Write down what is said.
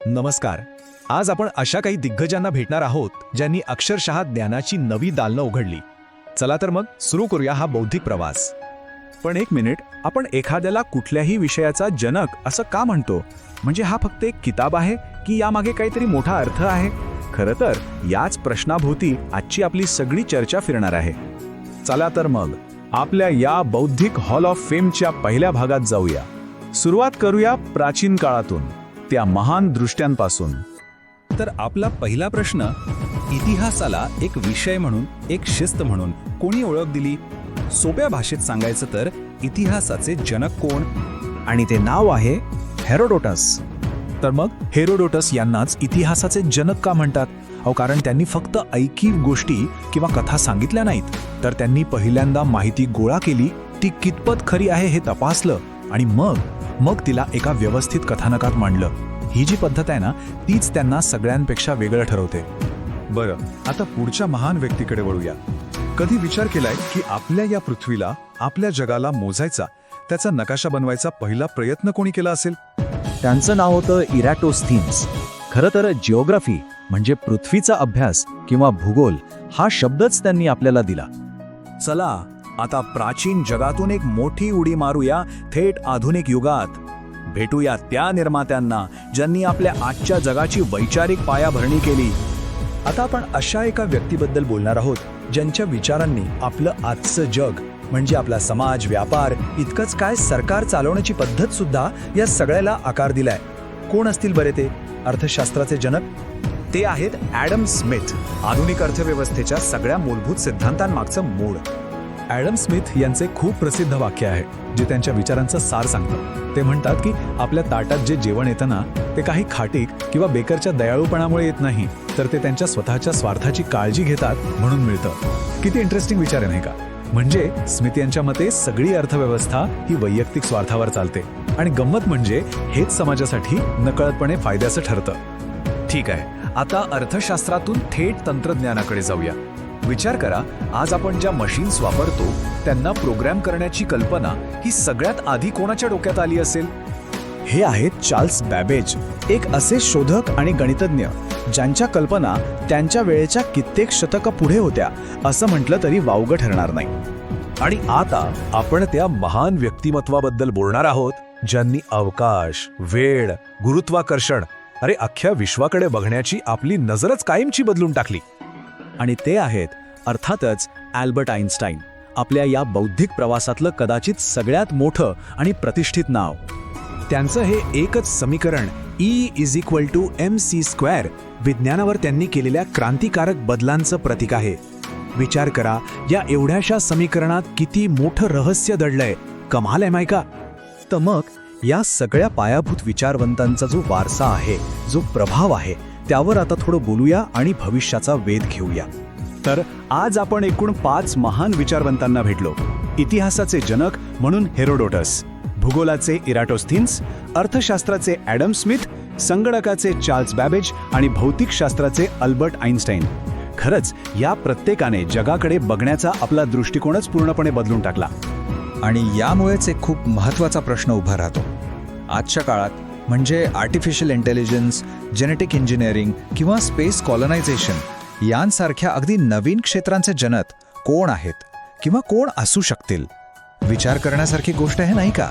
नमस्कार. आज आपण अशा काही दिग्गजांना भेटणार आहोत ज्यांनी अक्षरशः ज्ञानाची नवी दालनं उघडली. चला तर मग सुरू करूया हा बौद्धिक प्रवास. पण एक मिनिट, आपण एखाद्याला कुठल्याही विषयाचा जनक असं का म्हणतो? म्हणजे हा फक्त एक किताब आहे की यामागे काहीतरी मोठा अर्थ आहे? खरं तर याच प्रश्नाभोवती आजची आपली सगळी चर्चा फिरणार आहे. चला तर मग आपल्या या बौद्धिक हॉल ऑफ फेमच्या पहिल्या भागात जाऊया. सुरुवात करूया प्राचीन काळातून, त्या महान दृष्ट्यांपासून. तर आपला पहिला प्रश्न, इतिहासाला एक विषय म्हणून, एक शिस्त म्हणून कोणी ओळख दिली? सोप्या भाषेत सांगायचं तर इतिहासाचे जनक कोण? आणि ते नाव आहे हेरोडोटस. तर मग हेरोडोटस यांनाच इतिहासाचे जनक का म्हणतात? कारण त्यांनी फक्त ऐकीव गोष्टी किंवा कथा सांगितल्या नाहीत, तर त्यांनी पहिल्यांदा माहिती गोळा केली, ती कितपत खरी आहे हे तपासलं आणि मग तिला एका व्यवस्थित कथानकात मांडलं. ही जी पद्धत आहे ना, तीच त्यांना सगळ्यांपेक्षा वेगळं ठरवते. बरं, आता पुढच्या महान व्यक्तीकडे वळूया. कधी विचार केलाय की आपल्या या पृथ्वीला, आपल्या जगाला मोजायचा, त्याचा नकाशा बनवायचा पहिला प्रयत्न कोणी केला असेल? त्यांचं नाव होतं इरॅटोस्थीन्स. खरं तर जिओग्राफी म्हणजे पृथ्वीचा अभ्यास किंवा भूगोल हा शब्दच त्यांनी आपल्याला दिला. चला आता प्राचीन जगातून एक मोठी उडी मारूया थेट आधुनिक युगात. भेटूया त्या निर्मात्यांना ज्यांनी आपल्या आजच्या जगाची वैचारिक पायाभरणी केली. आता आपण अशा एका व्यक्तीबद्दल बोलणार आहोत ज्यांच्या विचारांनी आपलं आजचं जग म्हणजे आपला समाज, व्यापार, इतकंच काय सरकार चालवण्याची पद्धत सुद्धा या सगळ्याला आकार दिलाय. कोण असतील बरे ते? अर्थशास्त्राचे जनक. ते आहेत ॲडम स्मिथ, आधुनिक अर्थव्यवस्थेच्या सगळ्या मूलभूत सिद्धांतांमागचं मूळ. ॲडम स्मिथ यांचे खूप प्रसिद्ध वाक्य आहे जे त्यांच्या विचारांचं सार सांगतं. ते म्हणतात की आपल्या ताटात जे जेवण येतं ना, ते काही खाटीक किंवा बेकरच्या दयाळूपणामुळे येत नाही, तर ते त्यांच्या स्वतःच्या स्वार्थाची काळजी घेतात म्हणून मिळतं. किती इंटरेस्टिंग विचार आहे नाही का? म्हणजे स्मिथ यांच्या मते सगळी अर्थव्यवस्था ही वैयक्तिक स्वार्थावर चालते आणि गंमत म्हणजे हेच समाजासाठी नकळतपणे फायद्याचं ठरतं. ठीक आहे, आता अर्थशास्त्रातून थेट तंत्रज्ञानाकडे जाऊया. विचार करा, आज आपण ज्या मशीन्स वापरतो त्यांना प्रोग्राम करण्याची कल्पना ही सगळ्यात आधी कोणाच्या डोक्यात आली असेल? हे आहेत चार्ल्स बॅबेज, एक असे शोधक आणि गणितज्ञ ज्यांच्या कल्पना त्यांच्या वेळेच्या कित्येक शतकं पुढे होत्या असं म्हटलं तरी वावगं ठरणार नाही. आणि आता आपण त्या महान व्यक्तिमत्वाबद्दल बोलणार आहोत ज्यांनी अवकाश, वेळ, गुरुत्वाकर्षण, अख्ख्या विश्वाकडे बघण्याची आपली नजरच कायमची बदलून टाकली. आणि ते आहेत अर्थातच अल्बर्ट आइन्स्टाईन, आपल्या या बौद्धिक प्रवासातलं कदाचित सगळ्यात मोठं आणि प्रतिष्ठित नाव. त्यांचं हे एकच समीकरण E=mc², विज्ञानावर त्यांनी केलेल्या क्रांतिकारक बदलांचं प्रतीक आहे. विचार करा, या एवढ्याशा समीकरणात किती मोठं रहस्य दडलंय. कमाल आहे का? तर मग या सगळ्या पायाभूत विचारवंतांचा जो वारसा आहे, जो प्रभाव आहे, त्यावर आता थोडं बोलूया आणि भविष्याचा वेध घेऊया. तर आज आपण एकूण 5 महान विचारवंतांना भेटलो. इतिहासाचे जनक म्हणून हेरोडोटस, भूगोलाचे इरॅटोस्थीन्स, अर्थशास्त्राचे ॲडम स्मिथ, संगणकाचे चार्ल्स बॅबेज आणि भौतिकशास्त्राचे अल्बर्ट आइन्स्टाईन. खरंच या प्रत्येकाने जगाकडे बघण्याचा आपला दृष्टिकोनच पूर्णपणे बदलून टाकला. आणि यामुळेच एक खूप महत्त्वाचा प्रश्न उभा राहतो. आजच्या काळात म्हणजे आर्टिफिशियल इंटेलिजन्स, जेनेटिक इंजिनिअरिंग किंवा स्पेस कॉलनायझेशन यांसारख्या अगदी नवीन क्षेत्रांचे जनक कोण आहेत किंवा कोण असू शकतील? विचार करण्यासारखी गोष्ट आहे नाही का?